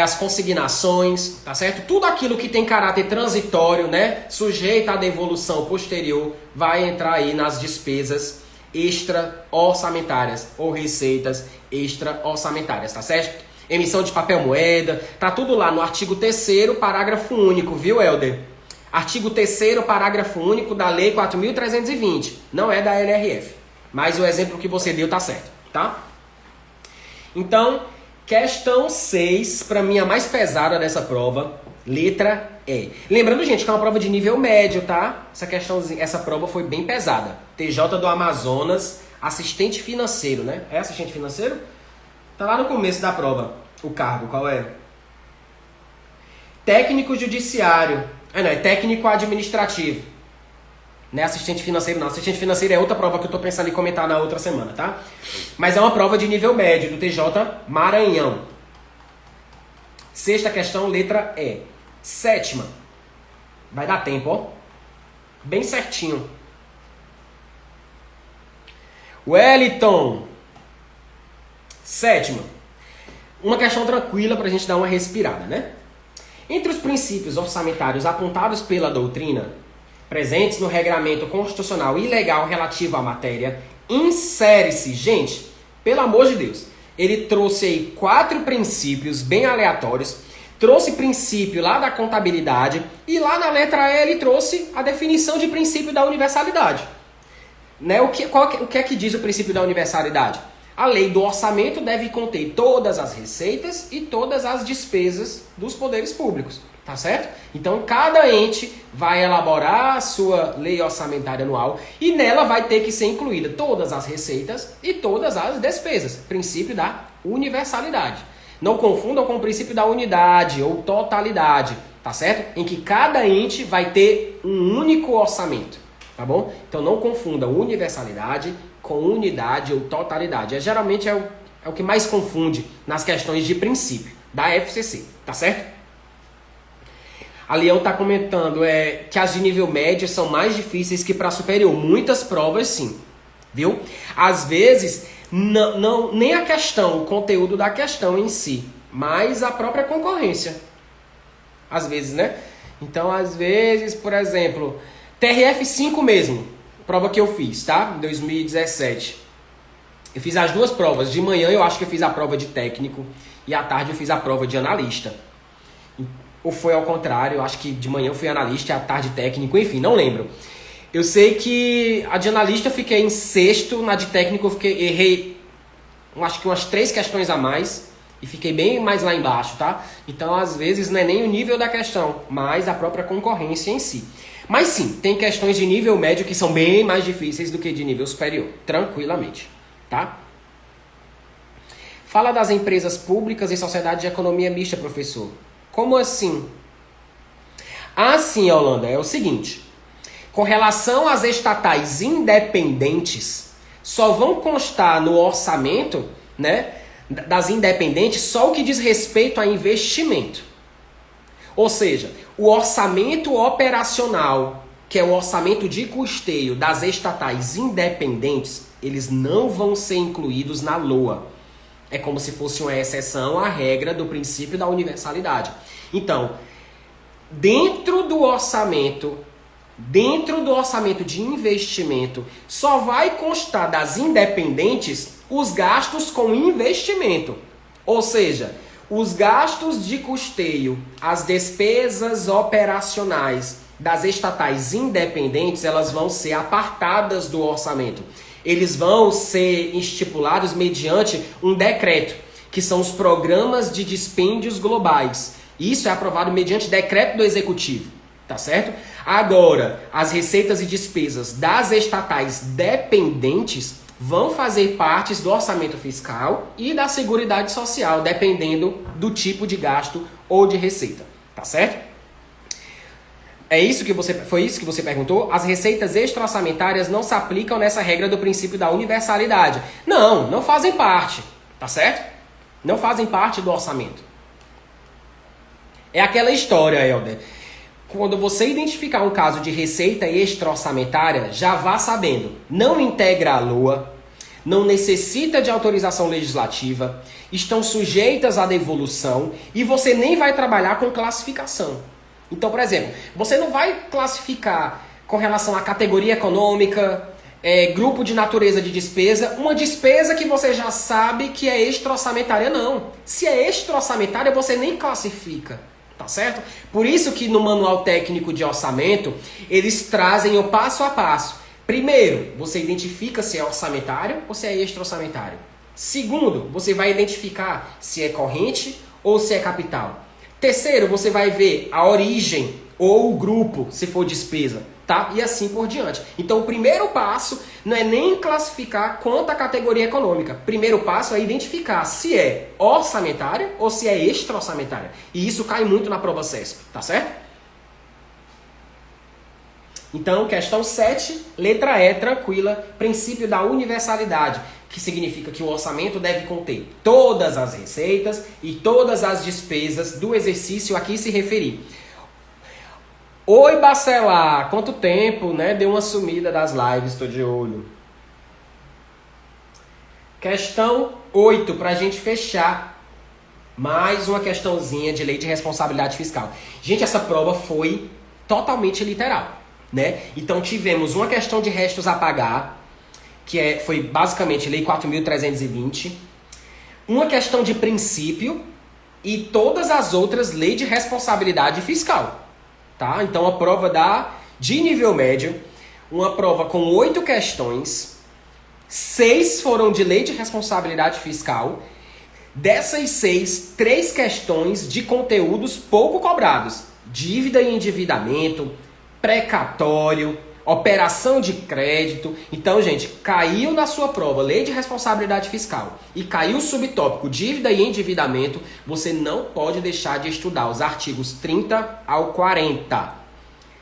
As consignações, tá certo? Tudo aquilo que tem caráter transitório, né? Sujeito à devolução posterior, vai entrar aí nas despesas extra-orçamentárias ou receitas extra-orçamentárias, tá certo? Emissão de papel moeda, tá tudo lá no artigo 3º, parágrafo único, viu, Helder? Artigo 3º, parágrafo único da Lei 4.320, não é da LRF. Mas o exemplo que você deu tá certo, tá? Então, questão 6, para mim a mais pesada dessa prova, letra E. Lembrando, gente, que é uma prova de nível médio, tá? Essa prova foi bem pesada. TJ do Amazonas, assistente financeiro, né? É assistente financeiro? Tá lá no começo da prova, o cargo, qual é? Técnico judiciário. Não, é técnico administrativo. Não é assistente financeiro, não. Assistente financeiro é outra prova que eu tô pensando em comentar na outra semana, tá? Mas é uma prova de nível médio, do TJ Maranhão. 6ª questão, letra E. 7ª. Vai dar tempo, ó. Bem certinho. Wellington. 7ª. Uma questão tranquila pra gente dar uma respirada, né? Entre os princípios orçamentários apontados pela doutrina, presentes no regramento constitucional e legal relativo à matéria, insere-se, gente, pelo amor de Deus, ele trouxe aí 4 princípios bem aleatórios, trouxe princípio lá da contabilidade e lá na letra E ele trouxe a definição de princípio da universalidade. Né? O que é que diz o princípio da universalidade? A lei do orçamento deve conter todas as receitas e todas as despesas dos poderes públicos. Tá certo? Então, cada ente vai elaborar a sua lei orçamentária anual e nela vai ter que ser incluída todas as receitas e todas as despesas. Princípio da universalidade. Não confundam com o princípio da unidade ou totalidade, tá certo? Em que cada ente vai ter um único orçamento, tá bom? Então, não confundam universalidade com unidade ou totalidade. Geralmente é o que mais confunde nas questões de princípio da FCC, tá certo? A Leão está comentando que as de nível médio são mais difíceis que para superior. Muitas provas, sim. Viu? Às vezes, nem a questão, o conteúdo da questão em si, mas a própria concorrência. Às vezes, né? Então, às vezes, por exemplo, TRF5 mesmo, prova que eu fiz, tá? Em 2017. Eu fiz as 2 provas. De manhã eu acho que eu fiz a prova de técnico e à tarde eu fiz a prova de analista. Ou foi ao contrário, eu acho que de manhã eu fui analista e à tarde técnico, enfim, não lembro. Eu sei que a de analista eu fiquei em 6º, na de técnico eu errei acho que umas 3 questões a mais e fiquei bem mais lá embaixo, tá? Então, às vezes, não é nem o nível da questão, mas a própria concorrência em si. Mas sim, tem questões de nível médio que são bem mais difíceis do que de nível superior, tranquilamente, tá? Fala das empresas públicas e sociedade de economia mista, professor. Como assim? Assim, Holanda, é o seguinte. Com relação às estatais independentes, só vão constar no orçamento, né, das independentes só o que diz respeito a investimento. Ou seja, o orçamento operacional, que é o orçamento de custeio das estatais independentes, eles não vão ser incluídos na LOA. É como se fosse uma exceção à regra do princípio da universalidade. Então, dentro do orçamento de investimento, só vai constar das independentes os gastos com investimento. Ou seja, os gastos de custeio, as despesas operacionais das estatais independentes, elas vão ser apartadas do orçamento. Eles vão ser estipulados mediante um decreto, que são os programas de dispêndios globais. Isso é aprovado mediante decreto do executivo, tá certo? Agora, as receitas e despesas das estatais dependentes vão fazer parte do orçamento fiscal e da Seguridade Social, dependendo do tipo de gasto ou de receita, tá certo? Foi isso que você perguntou? As receitas extra-orçamentárias não se aplicam nessa regra do princípio da universalidade. Não fazem parte, tá certo? Não fazem parte do orçamento. É aquela história, Helder. Quando você identificar um caso de receita extra-orçamentária, já vá sabendo, não integra a LOA, não necessita de autorização legislativa, estão sujeitas à devolução e você nem vai trabalhar com classificação. Então, por exemplo, você não vai classificar com relação à categoria econômica, grupo de natureza de despesa, uma despesa que você já sabe que é extra-orçamentária, não. Se é extra-orçamentária, você nem classifica. Tá certo? Por isso que no manual técnico de orçamento, eles trazem o passo a passo. Primeiro, você identifica se é orçamentário ou se é extra-orçamentário. Segundo, você vai identificar se é corrente ou se é capital. Terceiro, você vai ver a origem ou o grupo, se for despesa, tá? E assim por diante. Então, o primeiro passo não é nem classificar quanto a categoria econômica. Primeiro passo é identificar se é orçamentária ou se é extra-orçamentária. E isso cai muito na prova CESP, tá certo? Então, questão 7, letra E, tranquila, princípio da universalidade, que significa que o orçamento deve conter todas as receitas e todas as despesas do exercício a que se referir. Oi, Bacelar, quanto tempo, né? Deu uma sumida das lives, tô de olho. Questão 8, pra gente fechar. Mais uma questãozinha de lei de responsabilidade fiscal. Gente, essa prova foi totalmente literal, né? Então tivemos uma questão de restos a pagar, que foi basicamente lei 4.320, uma questão de princípio e todas as outras leis de responsabilidade fiscal. Tá? Então a prova de nível médio, uma prova com 8 questões, 6 foram de lei de responsabilidade fiscal, dessas 6, 3 questões de conteúdos pouco cobrados, dívida e endividamento, precatório, operação de crédito. Então, gente, caiu na sua prova lei de responsabilidade fiscal e caiu o subtópico dívida e endividamento, você não pode deixar de estudar os artigos 30 ao 40.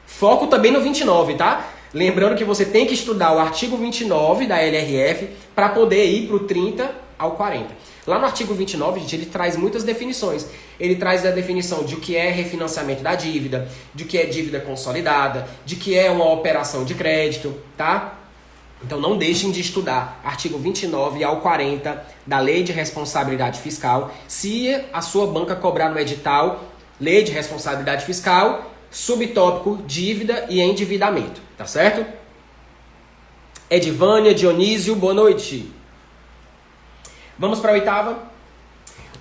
Foco também no 29, tá? Lembrando que você tem que estudar o artigo 29 da LRF para poder ir para o 30 ao 40. Lá no artigo 29, gente, ele traz muitas definições. Ele traz a definição de o que é refinanciamento da dívida, de o que é dívida consolidada, de que é uma operação de crédito, tá? Então não deixem de estudar artigo 29 ao 40 da Lei de Responsabilidade Fiscal. Se a sua banca cobrar no edital, Lei de Responsabilidade Fiscal, subtópico dívida e endividamento, tá certo? Edivânia, Dionísio, boa noite. Vamos para a 8ª.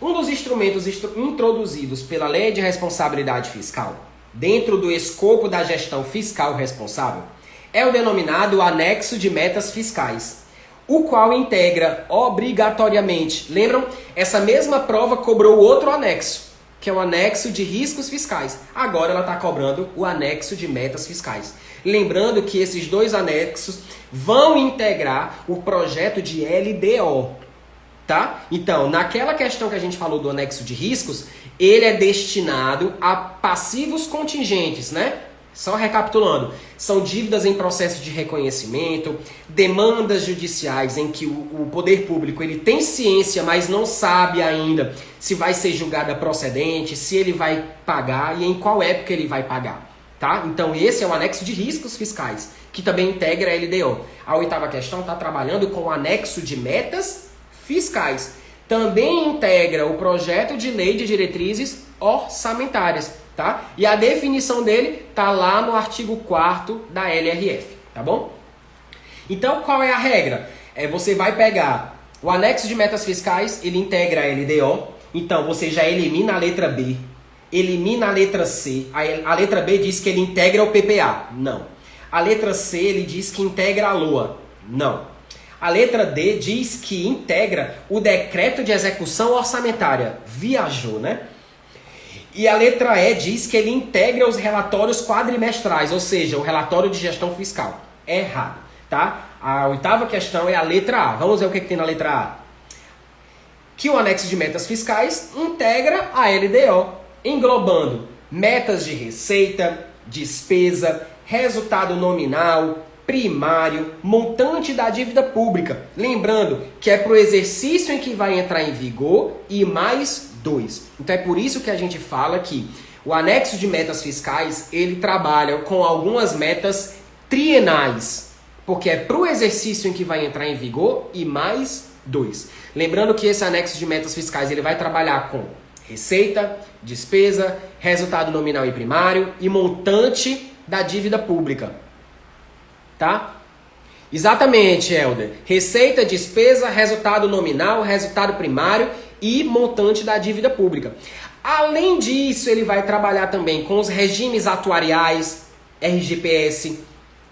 Um dos instrumentos introduzidos pela Lei de Responsabilidade Fiscal, dentro do escopo da gestão fiscal responsável, é o denominado Anexo de Metas Fiscais, o qual integra obrigatoriamente, lembram? Essa mesma prova cobrou outro anexo, que é o Anexo de Riscos Fiscais. Agora ela está cobrando o Anexo de Metas Fiscais. Lembrando que esses dois anexos vão integrar o projeto de LDO. Tá? Então, naquela questão que a gente falou do anexo de riscos, ele é destinado a passivos contingentes, né? Só recapitulando, são dívidas em processo de reconhecimento, demandas judiciais em que o poder público ele tem ciência, mas não sabe ainda se vai ser julgada procedente, se ele vai pagar e em qual época ele vai pagar. Tá? Então esse é o anexo de riscos fiscais, que também integra a LDO. A 8ª questão está trabalhando com o anexo de metas fiscais. Também integra o projeto de lei de diretrizes orçamentárias, tá? E a definição dele tá lá no artigo 4º da LRF, tá bom? Então, qual é a regra? Você vai pegar o anexo de metas fiscais, ele integra a LDO, então você já elimina a letra B, elimina a letra C, a letra B diz que ele integra o PPA, não. A letra C, ele diz que integra a LOA, não. A letra D diz que integra o decreto de execução orçamentária. Viajou, né? E a letra E diz que ele integra os relatórios quadrimestrais, ou seja, o relatório de gestão fiscal. É errado, tá? A 8ª questão é a letra A. Vamos ver o que tem na letra A. Que o anexo de metas fiscais integra a LDO, englobando metas de receita, despesa, resultado nominal, primário, montante da dívida pública. Lembrando que é para o exercício em que vai entrar em vigor e mais 2. Então é por isso que a gente fala que O anexo de metas fiscais, ele trabalha com algumas metas trienais, porque é para o exercício em que vai entrar em vigor e mais 2. Lembrando que esse anexo de metas fiscais ele vai trabalhar com receita, despesa, resultado nominal e primário e montante da dívida pública. Tá? Exatamente, Helder. Receita, despesa, resultado nominal, resultado primário e montante da dívida pública. Além disso, ele vai trabalhar também com os regimes atuariais, RGPS,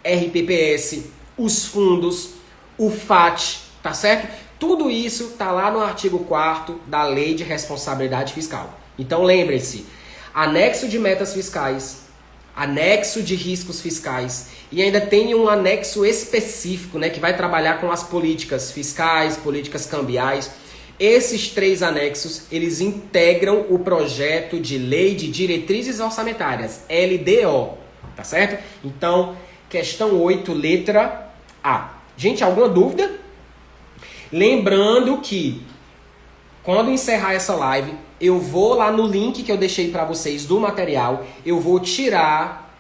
RPPS, os fundos, o FAT, tá certo? Tudo isso tá lá no artigo 4º da Lei de Responsabilidade Fiscal. Então lembrem-se, anexo de metas fiscais, anexo de riscos fiscais e ainda tem um anexo específico, né, que vai trabalhar com as políticas fiscais, políticas cambiais. Esses 3 anexos, eles integram o projeto de lei de diretrizes orçamentárias, LDO, tá certo? Então, questão 8, letra A. Gente, alguma dúvida? Lembrando que, quando encerrar essa live, eu vou lá no link que eu deixei para vocês do material, eu vou tirar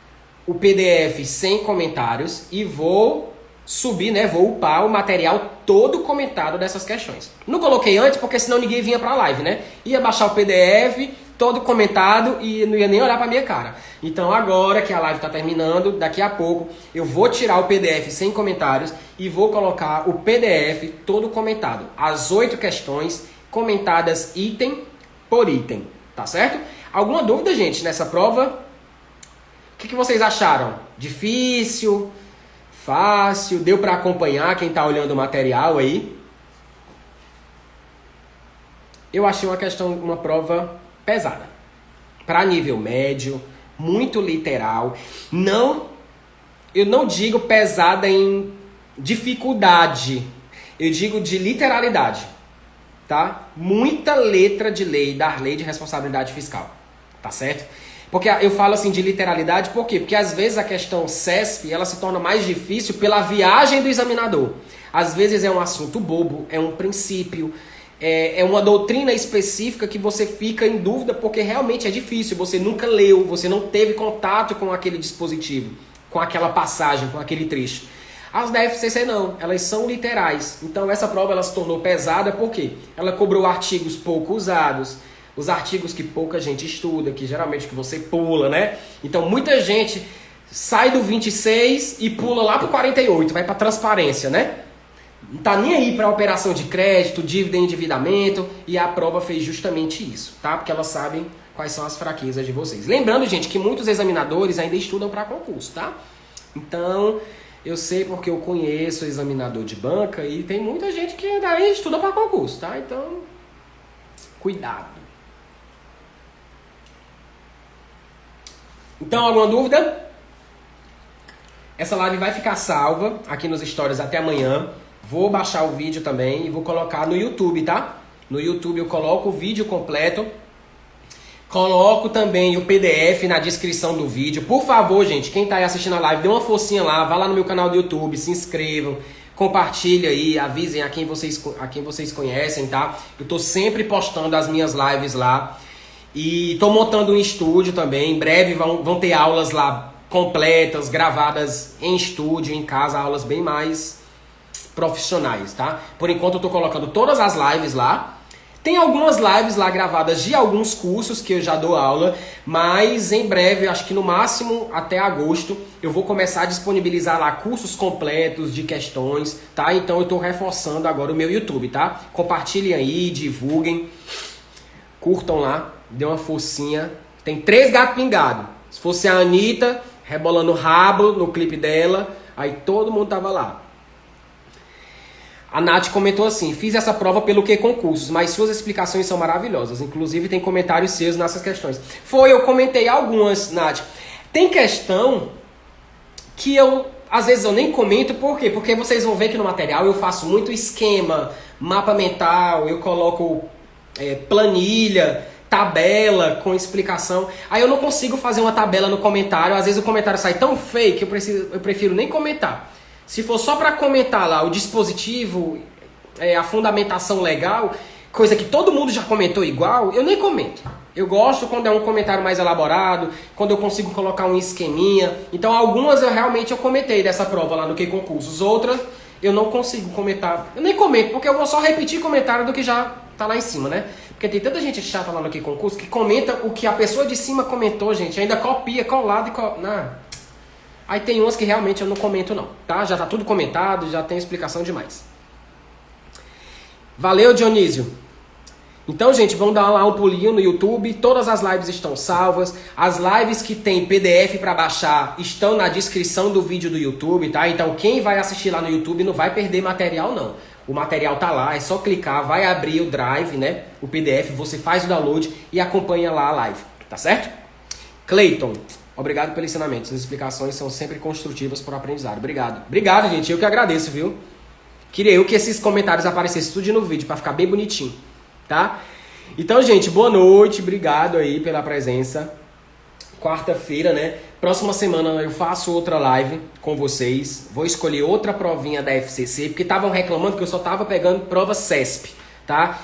o PDF sem comentários e vou subir, né, vou upar o material todo comentado dessas questões. Não coloquei antes porque senão ninguém vinha pra live, né? Ia baixar o PDF todo comentado e não ia nem olhar pra minha cara. Então agora que a live tá terminando, daqui a pouco eu vou tirar o PDF sem comentários e vou colocar o PDF todo comentado. As 8 questões comentadas item por item, tá certo? Alguma dúvida, gente, nessa prova? O que vocês acharam? Difícil? Fácil? Deu para acompanhar quem está olhando o material aí? Eu achei uma prova pesada. Para nível médio, muito literal. Eu não digo pesada em dificuldade. Eu digo de literalidade. Tá? Muita letra de lei da Lei de Responsabilidade Fiscal. Tá certo? Porque eu falo assim de literalidade, por quê? Porque às vezes a questão CESP, ela se torna mais difícil pela viagem do examinador. Às vezes é um assunto bobo, é um princípio, é uma doutrina específica que você fica em dúvida porque realmente é difícil. Você nunca leu, você não teve contato com aquele dispositivo, com aquela passagem, com aquele trecho. As da FCC não, elas são literais. Então essa prova ela se tornou pesada porque ela cobrou artigos pouco usados, os artigos que pouca gente estuda, que geralmente que você pula, né? Então muita gente sai do 26 e pula lá pro 48, vai pra transparência, né? Não tá nem aí pra operação de crédito, dívida e endividamento, e a prova fez justamente isso, tá? Porque elas sabem quais são as fraquezas de vocês. Lembrando, gente, que muitos examinadores ainda estudam para concurso, tá? Então, eu sei porque eu conheço examinador de banca e tem muita gente que ainda estuda para concurso, tá? Então, cuidado. Então, alguma dúvida? Essa live vai ficar salva aqui nos stories até amanhã. Vou baixar o vídeo também e vou colocar no YouTube, tá? No YouTube eu coloco o vídeo completo. Coloco também o PDF na descrição do vídeo. Por favor, gente, quem tá aí assistindo a live, dê uma forcinha lá, vá lá no meu canal do YouTube, se inscrevam, compartilhem aí, avisem a quem vocês conhecem, tá? Eu tô sempre postando as minhas lives lá. E tô montando um estúdio também. Em breve vão ter aulas lá completas, gravadas em estúdio, em casa, aulas bem mais profissionais, tá? Por enquanto eu tô colocando todas as lives lá. Tem algumas lives lá gravadas de alguns cursos que eu já dou aula, mas em breve, acho que no máximo até agosto, eu vou começar a disponibilizar lá cursos completos de questões, tá? Então eu tô reforçando agora o meu YouTube, tá? Compartilhem aí, divulguem, curtam lá, dê uma forcinha. Tem 3 gatos pingados. Se fosse a Anitta rebolando o rabo no clipe dela, aí todo mundo tava lá. A Nath comentou assim: fiz essa prova pelo que concursos, mas suas explicações são maravilhosas. Inclusive tem comentários seus nessas questões. Eu comentei algumas, Nath. Tem questão que às vezes eu nem comento, por quê? Porque vocês vão ver que no material eu faço muito esquema, mapa mental, eu coloco planilha, tabela com explicação. Aí eu não consigo fazer uma tabela no comentário. Às vezes o comentário sai tão feio que eu prefiro nem comentar. Se for só para comentar lá o dispositivo, a fundamentação legal, coisa que todo mundo já comentou igual, eu nem comento. Eu gosto quando é um comentário mais elaborado, quando eu consigo colocar um esqueminha. Então algumas eu realmente comentei dessa prova lá no Que Concursos. Outras eu não consigo comentar. Eu nem comento, porque eu vou só repetir comentário do que já tá lá em cima, né? Porque tem tanta gente chata lá no Que Concurso que comenta o que a pessoa de cima comentou, gente. Ainda copia, colado e Não. Aí tem umas que realmente eu não comento não, tá? Já tá tudo comentado, já tem explicação demais. Valeu, Dionísio. Então, gente, vamos dar lá um pulinho no YouTube. Todas as lives estão salvas. As lives que tem PDF para baixar estão na descrição do vídeo do YouTube, tá? Então, quem vai assistir lá no YouTube não vai perder material, não. O material tá lá, é só clicar, vai abrir o Drive, né? O PDF, você faz o download e acompanha lá a live, tá certo? Cleiton, obrigado pelo ensinamento. Suas explicações são sempre construtivas para o aprendizado. Obrigado. Obrigado, gente. Eu que agradeço, viu? Queria eu que esses comentários aparecessem tudo no vídeo para ficar bem bonitinho. Tá? Então, gente, boa noite, obrigado aí pela presença. Quarta-feira, né? Próxima semana eu faço outra live com vocês. Vou escolher outra provinha da FCC, porque estavam reclamando que eu só tava pegando prova CESP, tá?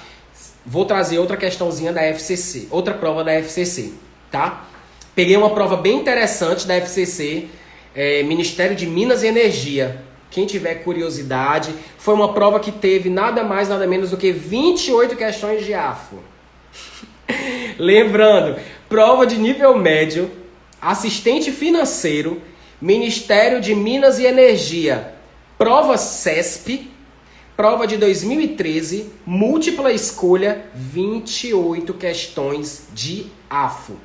Vou trazer outra questãozinha da FCC, outra prova da FCC, tá? Peguei uma prova bem interessante da FCC, Ministério de Minas e Energia. Quem tiver curiosidade, foi uma prova que teve nada mais, nada menos do que 28 questões de AFO. Lembrando, prova de nível médio, assistente financeiro, Ministério de Minas e Energia, prova CESP, prova de 2013, múltipla escolha, 28 questões de AFO.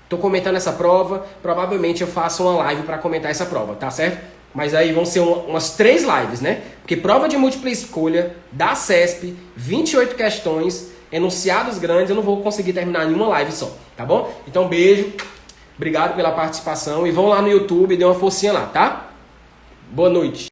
Tô comentando essa prova, provavelmente eu faço uma live para comentar essa prova, tá certo? Mas aí vão ser umas 3 lives, né? Porque prova de múltipla escolha da CESP, 28 questões, enunciados grandes, eu não vou conseguir terminar em uma live só, tá bom? Então beijo, obrigado pela participação e vão lá no YouTube e dê uma forcinha lá, tá? Boa noite.